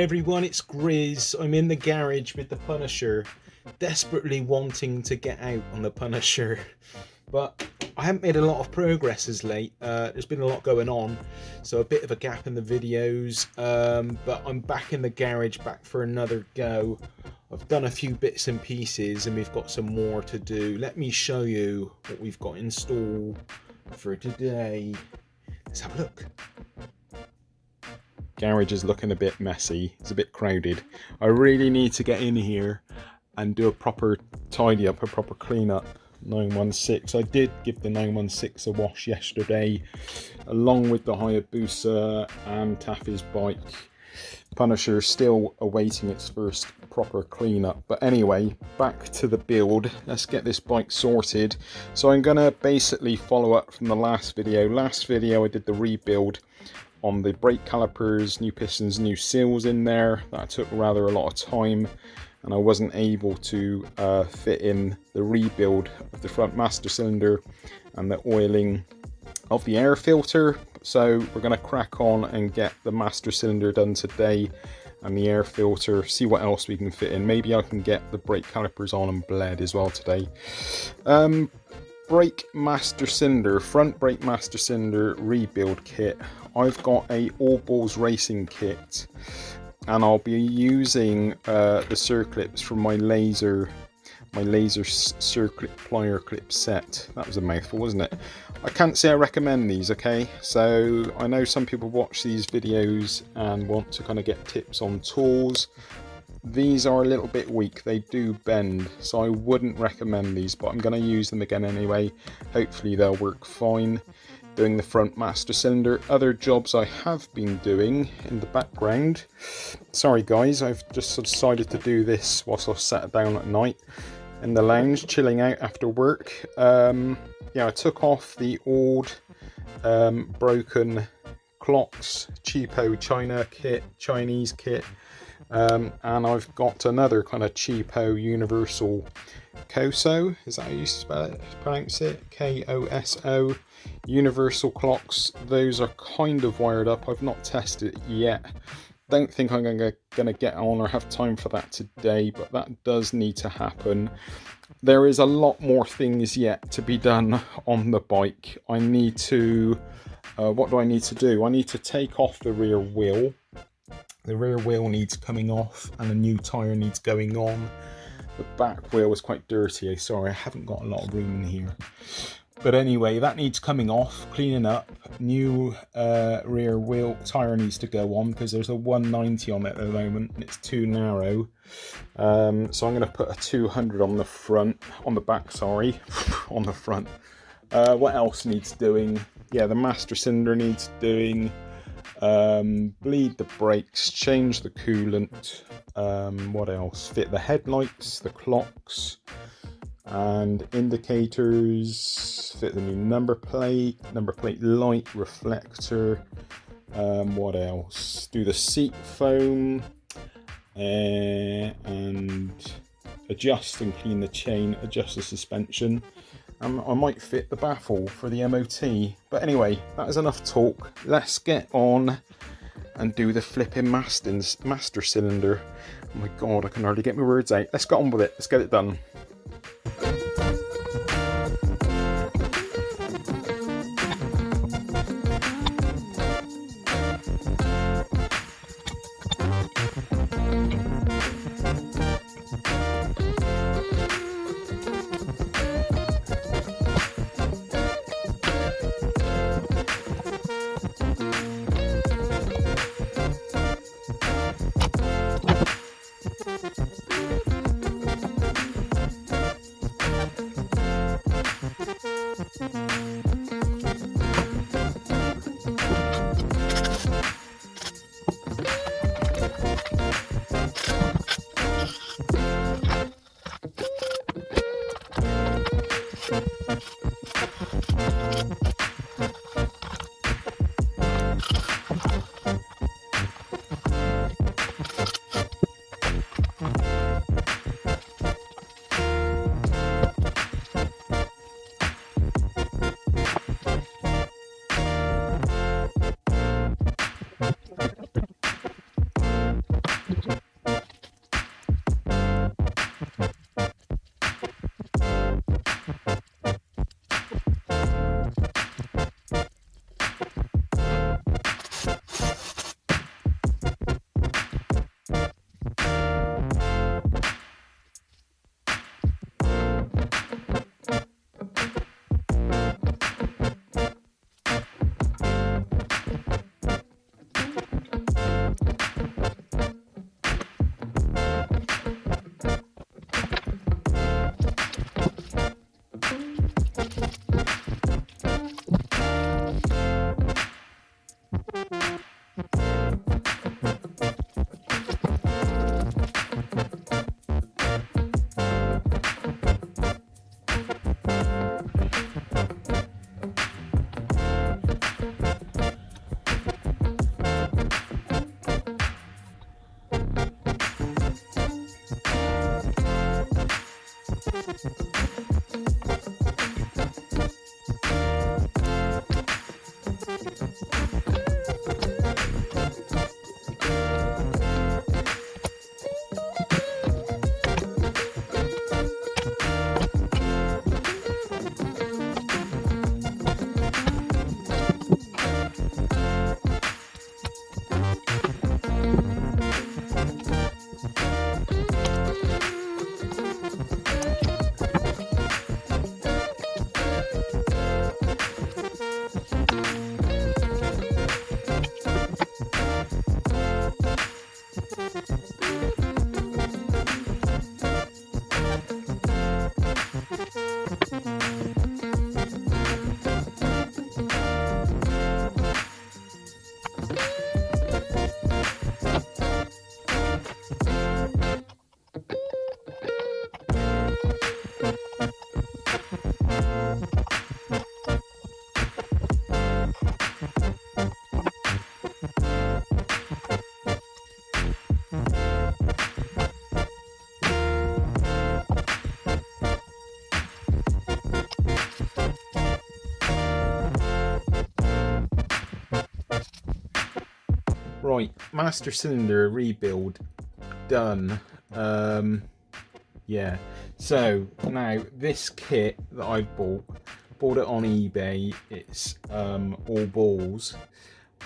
Hi everyone, it's Grizz. I'm in the garage with the Punisher, desperately wanting to get out on the Punisher, but I haven't made a lot of progress as late. There's been a lot going on, so a bit of a gap in the videos, but I'm back in the garage, back for another go. I've done a few bits and pieces and we've got some more to do. Let me show you what we've got in store for today. Let's have a look. Garage is looking a bit messy, it's a bit crowded. I really need to get in here and do a proper tidy up, a proper clean up. 916, I did give the 916 a wash yesterday along with the Hayabusa and Taffy's bike. Punisher still awaiting its first proper cleanup, but anyway, back to the build. Let's get this bike sorted. So I'm gonna basically follow up from the last video. Last video I did the rebuild on the brake calipers, new pistons, new seals in there. That took rather a lot of time and I wasn't able to fit in the rebuild of the front master cylinder and the oiling of the air filter. So we're going to crack on and get the master cylinder done today and the air filter, see what else we can fit in. Maybe I can get the brake calipers on and bled as well today. Brake master cylinder, front brake master cylinder rebuild kit. I've got a All Balls racing kit and I'll be using the circlips from my laser circlip plier clip set. That was a mouthful, wasn't it? I can't say I recommend these, okay? So I know some people watch these videos and want to kind of get tips on tools. These are a little bit weak, they do bend, so I wouldn't recommend these, but I'm going to use them again anyway. Hopefully they'll work fine. Doing the front master cylinder. Other jobs I have been doing in the background. Sorry guys, I've just decided to do this whilst I've sat down at night in the lounge, chilling out after work. Yeah, I took off the old broken clocks, cheapo Chinese kit. And I've got another kind of cheapo universal Koso, is that how you pronounce it? K-O-S-O, universal clocks. Those are kind of wired up. I've not tested it yet. Don't think I'm gonna get on or have time for that today, but that does need to happen. There is a lot more things yet to be done on the bike. I need to, what do I need to do? I need to take off the rear wheel. The rear wheel needs coming off and a new tyre needs going on. The back wheel was quite dirty. Sorry, I haven't got a lot of room in here. But anyway, that needs coming off, cleaning up. New rear wheel tyre needs to go on because there's a 190 on it at the moment and it's too narrow. So I'm going to put a 200 on the front, on the back, sorry, on the front. What else needs doing? Yeah, the master cylinder needs doing. Bleed the brakes, change the coolant, what else? Fit the headlights, the clocks and indicators, fit the new number plate light, reflector, what else? Do the seat foam and adjust and clean the chain, adjust the suspension. I might fit the baffle for the MOT. But anyway, that is enough talk. Let's get on and do the flipping master cylinder. Oh my god, I can hardly get my words out. Let's get on with it. Let's get it done. Right, master cylinder rebuild done. Yeah, so now this kit that I've bought it on eBay. It's all balls,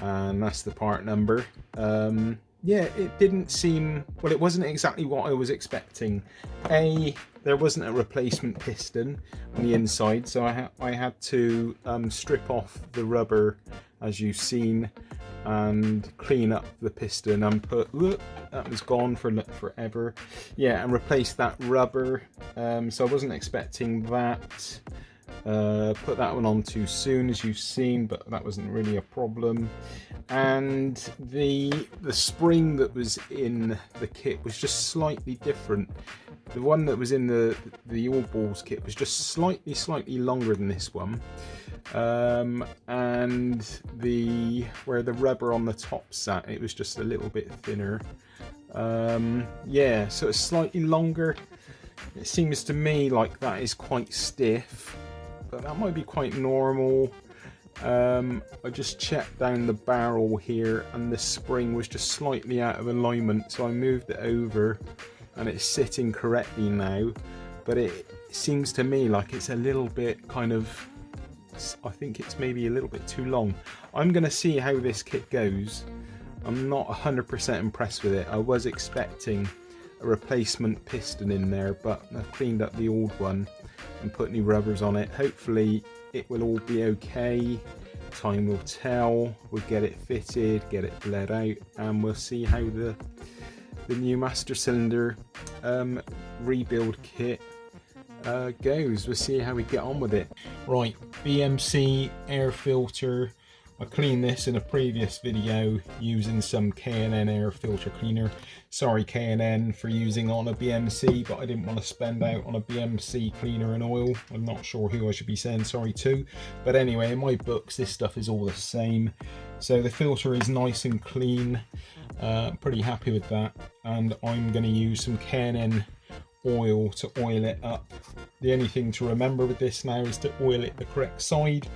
and that's the part number. Yeah, it didn't seem, well, it wasn't exactly what I was expecting. There wasn't a replacement piston on the inside, so I had to strip off the rubber, as you've seen, and clean up the piston and put, that was gone for forever. Yeah, and replace that rubber. So I wasn't expecting that. Put that one on too soon, as you've seen, but that wasn't really a problem. And the spring that was in the kit was just slightly different. The one that was in the all balls kit was just slightly longer than this one. And where the rubber on the top sat, it was just a little bit thinner. Yeah, so it's slightly longer. It seems to me like that is quite stiff, but that might be quite normal. I just checked down the barrel here, and the spring was just slightly out of alignment, so I moved it over and it's sitting correctly now. But it seems to me like it's a little bit kind of, I think it's maybe a little bit too long. I'm gonna see how this kit goes. I'm not 100% impressed with it. I was expecting a replacement piston in there, but I've cleaned up the old one and put new rubbers on it. Hopefully it will all be okay. Time will tell. We'll get it fitted, get it bled out, and we'll see how the new master cylinder rebuild kit goes. We'll see how we get on with it. Right, BMC air filter. I cleaned this in a previous video using some K&N air filter cleaner. Sorry K&N for using on a BMC, but I didn't want to spend out on a BMC cleaner and oil. I'm not sure who I should be saying sorry to. But anyway, in my books, this stuff is all the same. So the filter is nice and clean. Pretty happy with that. And I'm going to use some K&N oil to oil it up. The only thing to remember with this now is to oil it the correct side.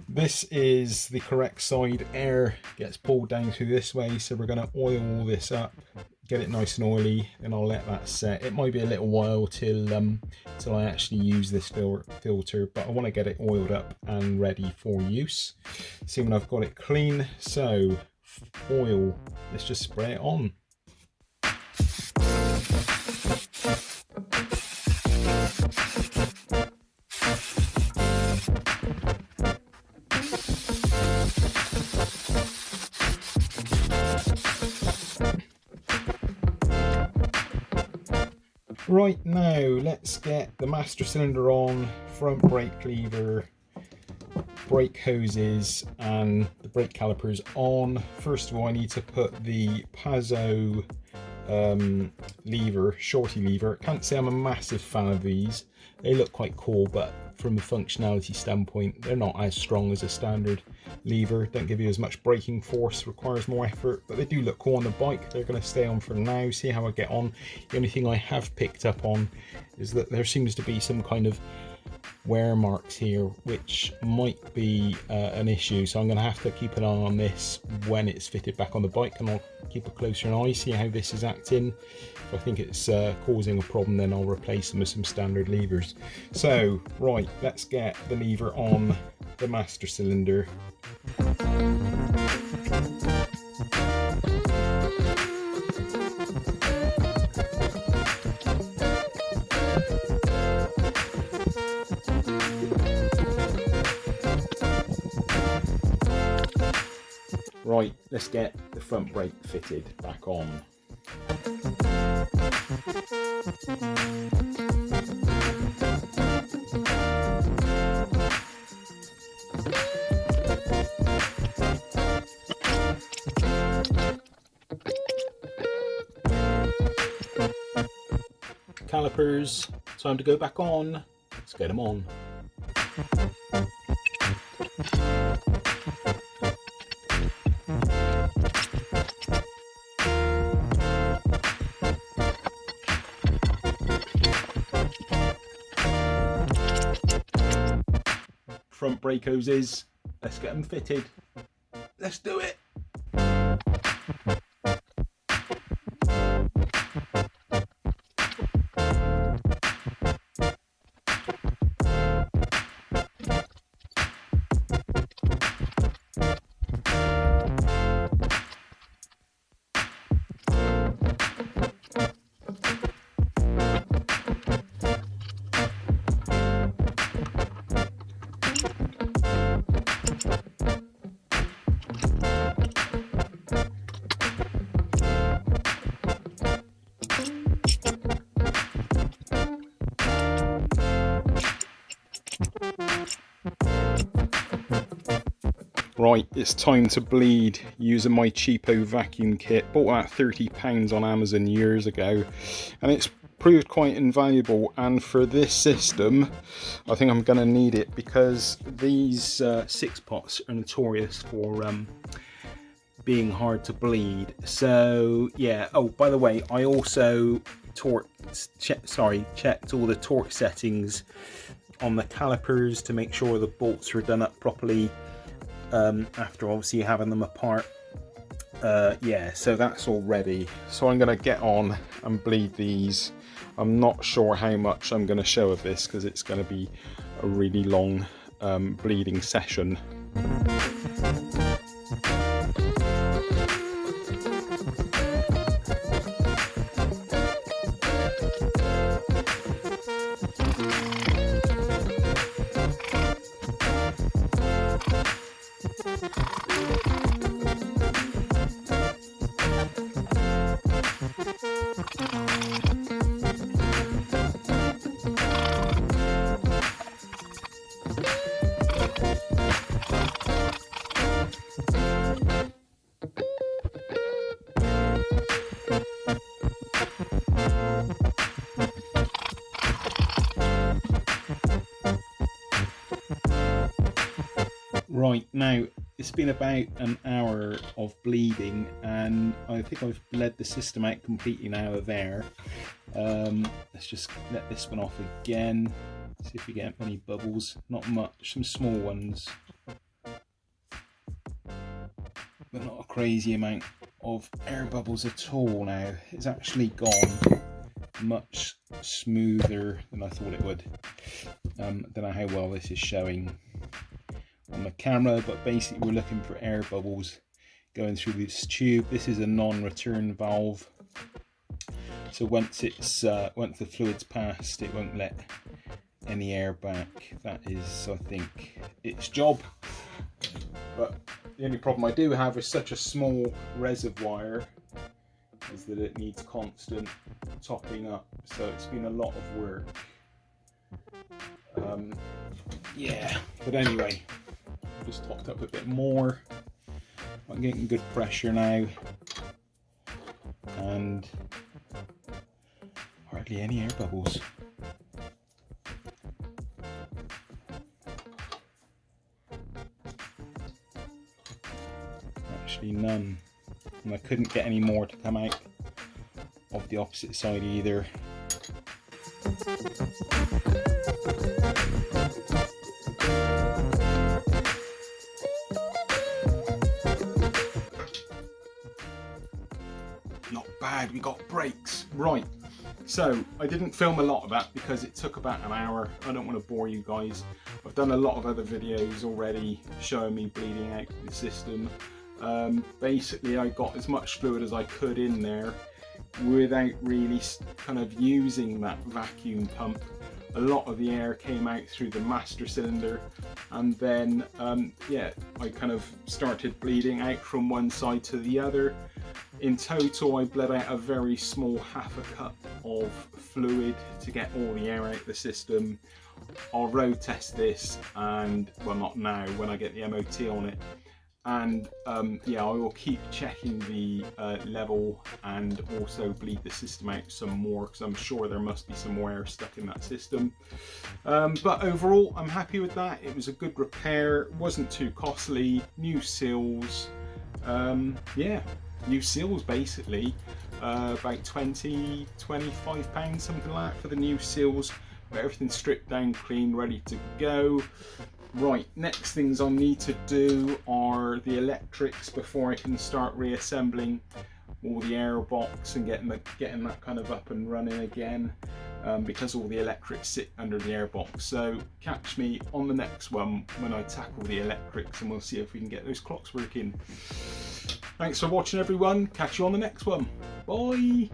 This is the correct side. Air gets pulled down through this way, so we're going to oil all this up, get it nice and oily, and I'll let that set. It might be a little while till I actually use this filter, but I want to get it oiled up and ready for use. See when I've got it clean. So oil, let's just spray it on. Right, now let's get the master cylinder on, front brake lever, brake hoses and the brake calipers on. First of all, I need to put the Pazzo lever, shorty lever. Can't say I'm a massive fan of these. They look quite cool, but from a functionality standpoint, they're not as strong as a standard lever. Don't give you as much braking force, requires more effort, but they do look cool on the bike. They're going to stay on for now, see how I get on. The only thing I have picked up on is that there seems to be some kind of wear marks here, which might be an issue, so I'm going to have to keep an eye on this when it's fitted back on the bike, and I'll keep a closer eye, see how this is acting. If I think it's causing a problem, then I'll replace them with some standard levers. So right, let's get the lever on the master cylinder. Right, let's get the front brake fitted back on. Calipers, time to go back on. Let's get them on. Front brake hoses, let's get them fitted. Let's do it. Right, it's time to bleed using my cheapo vacuum kit. Bought that £30 on Amazon years ago, and it's proved quite invaluable. And for this system, I think I'm going to need it, because these 6 pots are notorious for being hard to bleed. So yeah. Oh, by the way, I also checked all the torque settings on the calipers to make sure the bolts are done up properly. After obviously having them apart. Yeah, so that's all ready. So I'm going to get on and bleed these. I'm not sure how much I'm going to show of this, because it's going to be a really long bleeding session. Right, now it's been about an hour of bleeding, and I think I've bled the system out completely now of air. Let's just let this one off again, see if we get any bubbles. Not much, some small ones, but not a crazy amount of air bubbles at all now. It's actually gone much smoother than I thought it would. Don't know how well this is showing on the camera, but basically we're looking for air bubbles going through this tube. This is a non-return valve, so once the fluid's passed, it won't let any air back. That is, I think, its job. But the only problem I do have with such a small reservoir is that it needs constant topping up, so it's been a lot of work. Yeah, but anyway, just topped up a bit more. I'm getting good pressure now, and hardly any air bubbles. Actually none, and I couldn't get any more to come out of the opposite side either. Not bad, we got breaks. Right, so I didn't film a lot of that because it took about an hour. I don't want to bore you guys. I've done a lot of other videos already showing me bleeding out the system. Basically I got as much fluid as I could in there without really kind of using that vacuum pump. A lot of the air came out through the master cylinder, and then yeah, I kind of started bleeding out from one side to the other. In total, I bled out a very small ½ cup of fluid to get all the air out the system. I'll road test this, and well, not now, when I get the MOT on it. And yeah, I will keep checking the level and also bleed the system out some more, because I'm sure there must be some more air stuck in that system. But overall, I'm happy with that. It was a good repair, it wasn't too costly. New seals, yeah, new seals basically. About £20, £25, something like that for the new seals. But everything's stripped down, clean, ready to go. Right, next things I need to do are the electrics before I can start reassembling all the airbox and getting that kind of up and running again, because all the electrics sit under the airbox. So catch me on the next one when I tackle the electrics, and we'll see if we can get those clocks working. Thanks for watching everyone, catch you on the next one, bye!